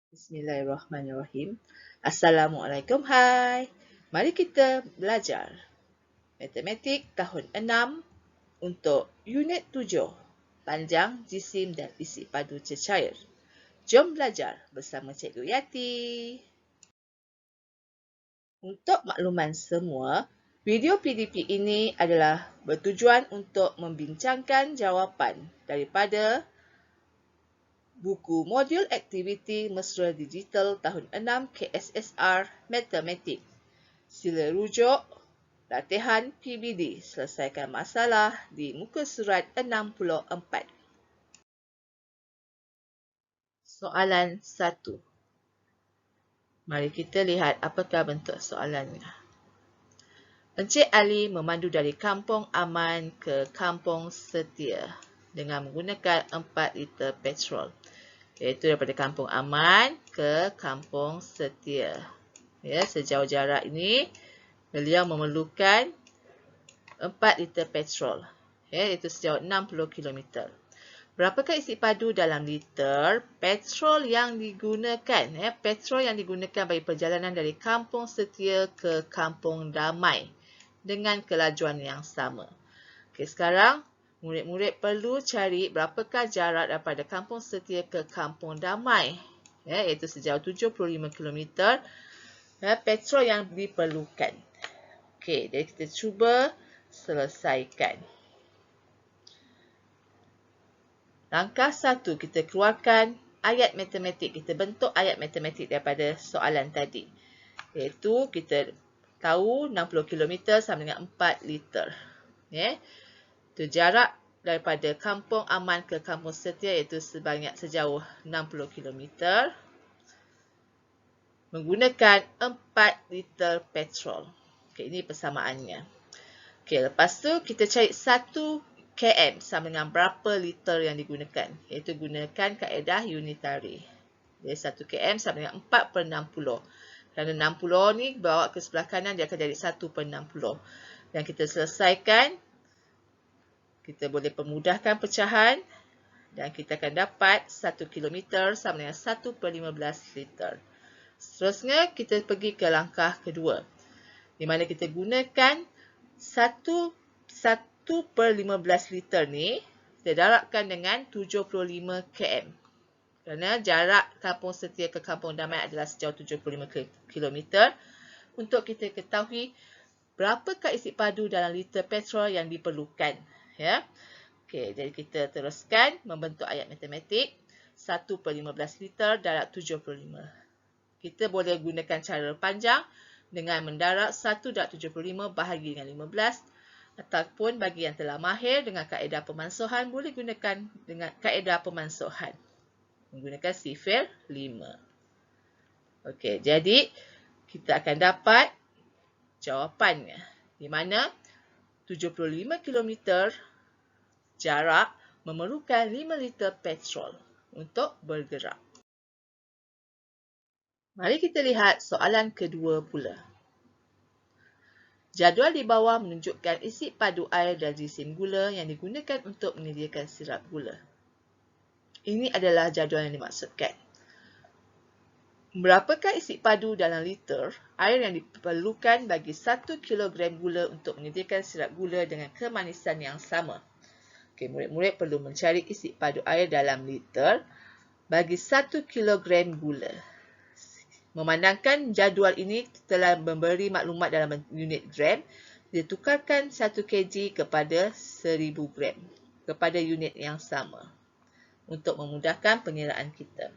Bismillahirrahmanirrahim. Assalamualaikum, hai. Mari kita belajar matematik tahun 6 untuk unit 7, panjang, jisim dan isi padu cecair. Jom belajar bersama Cikgu Yati. Untuk makluman semua, video PDP ini adalah bertujuan untuk membincangkan jawapan daripada buku modul aktiviti mesra digital tahun 6 KSSR Matematik. Sila rujuk latihan PBD, selesaikan masalah di muka surat 64. Soalan 1. Mari kita lihat apakah bentuk soalannya. Encik Ali memandu dari Kampung Aman ke Kampung Setia dengan menggunakan 4 liter petrol, iaitu daripada Kampung Aman ke Kampung Setia. Ya, sejauh jarak ini beliau memerlukan 4 liter petrol, ya, iaitu sejauh 60 km. Berapakah isi padu dalam liter petrol yang digunakan? Ya, petrol yang digunakan bagi perjalanan dari Kampung Setia ke Kampung Damai dengan kelajuan yang sama. Okey, sekarang murid-murid perlu cari berapakah jarak daripada Kampung Setia ke Kampung Damai, ya, iaitu sejauh 75 km. Ya, petrol yang diperlukan. Okey, jadi kita cuba selesaikan. Langkah 1, kita keluarkan ayat matematik. Kita bentuk ayat matematik daripada soalan tadi. Iaitu kita tahu 60 km sama dengan 4 liter. Ya. Itu jarak daripada Kampung Aman ke Kampung Setia iaitu sejauh 60 km. Menggunakan 4 liter petrol. Okey, ini persamaannya. Okey, lepas tu kita cari 1 km sama dengan berapa liter yang digunakan. Iaitu gunakan kaedah unitary. Jadi 1 km sama dengan 4 per 60. Kerana 60 ni bawa ke sebelah kanan, dia akan jadi 1 per 60. Dan kita selesaikan. Kita boleh pemudahkan pecahan. Dan kita akan dapat 1 km sama dengan 1 per 15 liter. Seterusnya, kita pergi ke langkah kedua. Di mana kita gunakan 1 per 15 liter ni, kita darabkan dengan 75 km. Kerana jarak Kampung Setia ke Kampung Damai adalah sejauh 75 km. Untuk kita ketahui berapakah isi padu dalam liter petrol yang diperlukan. Ya. Okey, jadi kita teruskan membentuk ayat matematik. 1 per 15 liter darab 75. Kita boleh gunakan cara panjang dengan mendarab 1/75 bahagi dengan 15. Ataupun bagi yang telah mahir dengan kaedah pemansuhan, boleh gunakan dengan kaedah pemansuhan. Menggunakan sifir 5. Okey, jadi kita akan dapat jawapannya. Di mana 75 km jarak memerlukan 5 liter petrol untuk bergerak. Mari kita lihat soalan kedua pula. Jadual di bawah menunjukkan isi padu air dan jisim gula yang digunakan untuk menyediakan sirap gula. Ini adalah jadual yang dimaksudkan. Berapakah isi padu dalam liter air yang diperlukan bagi 1 kilogram gula untuk menyediakan sirap gula dengan kemanisan yang sama? Okey, murid-murid perlu mencari isi padu air dalam liter bagi 1 kilogram gula. Memandangkan jadual ini telah memberi maklumat dalam unit gram, dia tukarkan 1 kg kepada 1000 gram kepada unit yang sama untuk memudahkan pengiraan kita.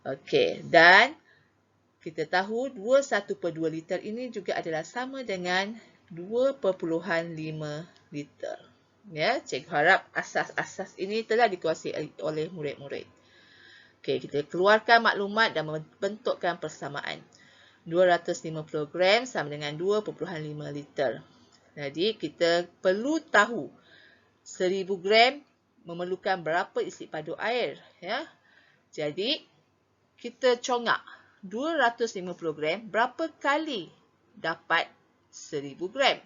Okey, dan kita tahu 1/2 liter ini juga adalah sama dengan 2.5 liter. Ya, cikgu harap asas-asas ini telah dikuasai oleh murid-murid. Okey, kita keluarkan maklumat dan membentukkan persamaan. 250 gram sama dengan 2.5 liter. Jadi, kita perlu tahu 1000 gram memerlukan berapa isi padu air. Ya. Jadi, kita congak 250 gram berapa kali dapat 1000 gram.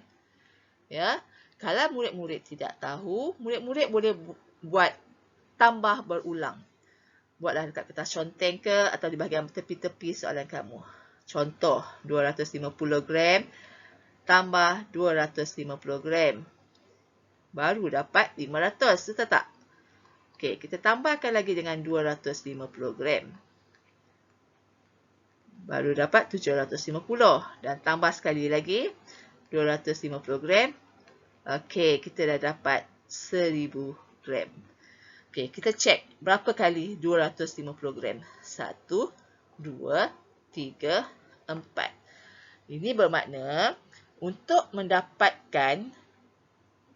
Ya. Kalau murid-murid tidak tahu, murid-murid boleh buat tambah berulang. Buatlah dekat kertas conteng ke atau di bahagian tepi-tepi soalan kamu. Contoh, 250 gram tambah 250 gram. Baru dapat 500, betul tak? Okey, kita tambahkan lagi dengan 250 gram. Baru dapat 750. Dan tambah sekali lagi 250 gram. Okey, kita dah dapat 1000 gram. Okey, kita cek berapa kali 250 gram. 1, 2, 3, 4. Ini bermakna untuk mendapatkan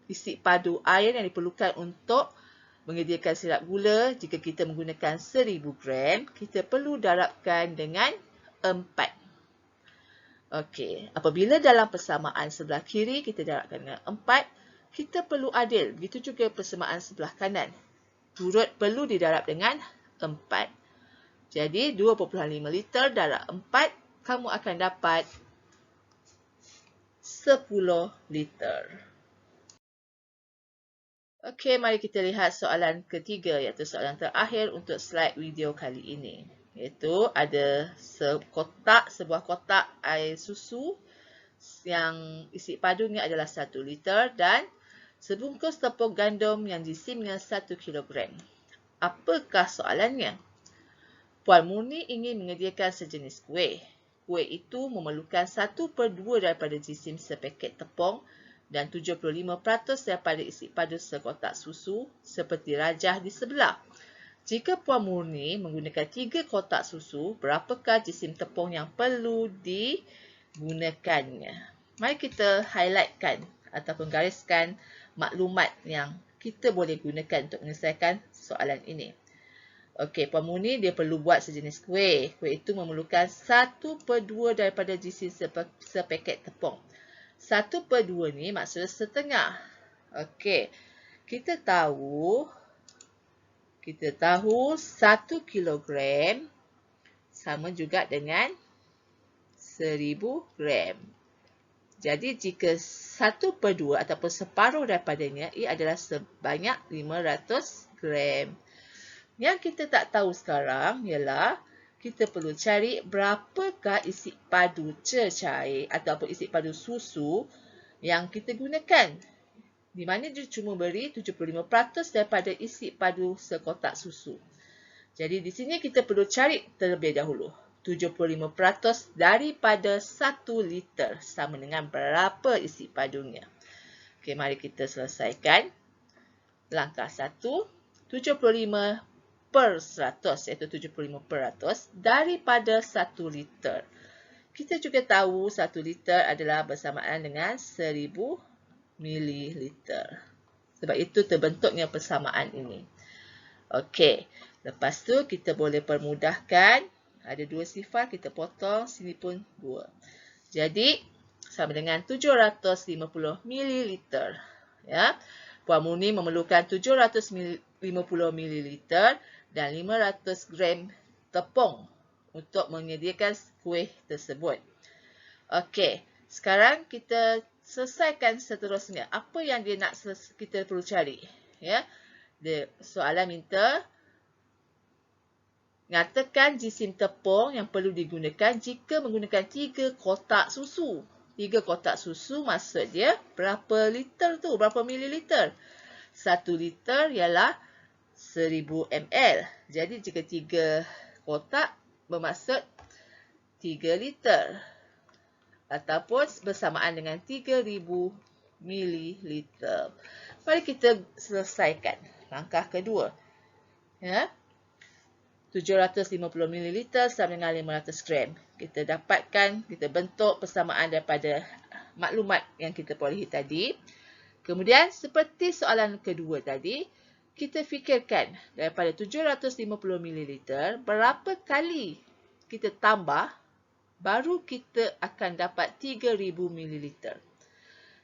isi padu air yang diperlukan untuk menyediakan sirap gula, jika kita menggunakan 1000 gram, kita perlu darabkan dengan 4. Okey, apabila dalam persamaan sebelah kiri kita darabkan dengan 4, kita perlu adil. Begitu juga persamaan sebelah kanan. Turut perlu didarab dengan 4. Jadi 2.5 liter darab 4, kamu akan dapat 10 liter. Okey, mari kita lihat soalan ketiga, iaitu soalan terakhir untuk slide video kali ini. Iaitu ada sebuah kotak air susu yang isi padunya adalah 1 liter dan sebungkus tepung gandum yang jisimnya 1 kilogram. Apakah soalannya? Puan Murni ingin menyediakan sejenis kuih. Kuih itu memerlukan 1/2 daripada jisim sepaket tepung dan 75% daripada isi padu sekotak susu seperti rajah di sebelah. Jika Puan Murni menggunakan 3 kotak susu, berapakah jisim tepung yang perlu digunakannya? Mari kita highlightkan ataupun gariskan maklumat yang kita boleh gunakan untuk menyelesaikan soalan ini. Okey, Puan Murni dia perlu buat sejenis kuih. Kuih itu memerlukan 1/2 daripada jisim sepaket tepung. 1/2 ni maksudnya setengah. Okey. Kita tahu 1 kilogram sama juga dengan 1000 gram. Jadi jika 1/2 ataupun separuh daripadanya, ia adalah sebanyak 500 gram. Yang kita tak tahu sekarang ialah kita perlu cari berapakah isi padu cecair ataupun isi padu susu yang kita gunakan. Di mana dia cuma beri 75% daripada isi padu sekotak susu. Jadi di sini kita perlu cari terlebih dahulu. 75% daripada 1 liter sama dengan berapa isi padunya. Okey, mari kita selesaikan. Langkah 1, 75%, iaitu 75% daripada 1 liter. Kita juga tahu 1 liter adalah bersamaan dengan 1000 mililiter. Sebab itu terbentuknya persamaan ini. Okey, lepas tu kita boleh permudahkan. Ada 2 sifar, kita potong, sini pun 2. Jadi, sama dengan 750 mililiter. Ya. Puan Murni memerlukan 750 mililiter dan 500 gram tepung untuk menyediakan kuih tersebut. Okey, sekarang kita selesaikan seterusnya. Apa yang dia nak kita perlu cari? Ya, soalan minta nyatakan jisim tepung yang perlu digunakan jika menggunakan 3 kotak susu. 3 kotak susu maksud dia berapa liter tu? Berapa mililiter? 1 liter ialah 1000 ml. Jadi jika 3 kotak bermaksud 3 liter. Ataupun bersamaan dengan 3000 mililiter. Mari kita selesaikan langkah kedua. Ya. 750 mililiter sama dengan 500 gram. Kita dapatkan, kita bentuk persamaan daripada maklumat yang kita perolehi tadi. Kemudian, seperti soalan kedua tadi, kita fikirkan daripada 750 mililiter, berapa kali kita tambah, baru kita akan dapat 3000 mililiter.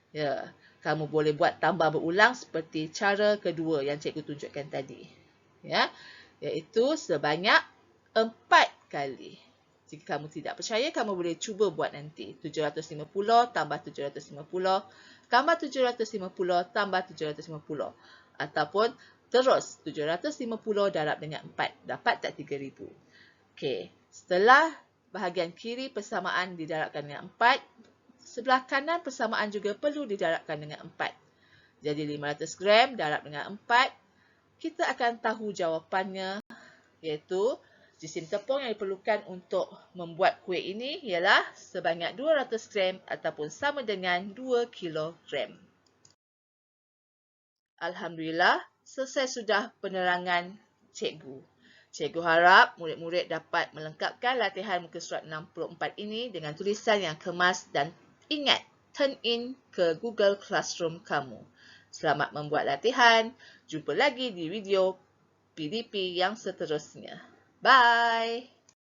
Ya, kamu boleh buat tambah berulang seperti cara kedua yang cikgu tunjukkan tadi. Ya, iaitu sebanyak 4 kali. Jika kamu tidak percaya, kamu boleh cuba buat nanti. 750 tambah 750 tambah 750 tambah 750. Ataupun Terus, 750 darab dengan 4. Dapat tak 3,000? Okey, setelah bahagian kiri persamaan didarabkan dengan 4, sebelah kanan persamaan juga perlu didarabkan dengan 4. Jadi 500 gram darab dengan 4. Kita akan tahu jawapannya, iaitu jisim tepung yang diperlukan untuk membuat kuih ini ialah sebanyak 200 gram ataupun sama dengan 2 kilogram. Alhamdulillah, selesai sudah penerangan cikgu. Cikgu harap murid-murid dapat melengkapkan latihan muka surat 64 ini dengan tulisan yang kemas dan ingat, turn in ke Google Classroom kamu. Selamat membuat latihan. Jumpa lagi di video PDP yang seterusnya. Bye!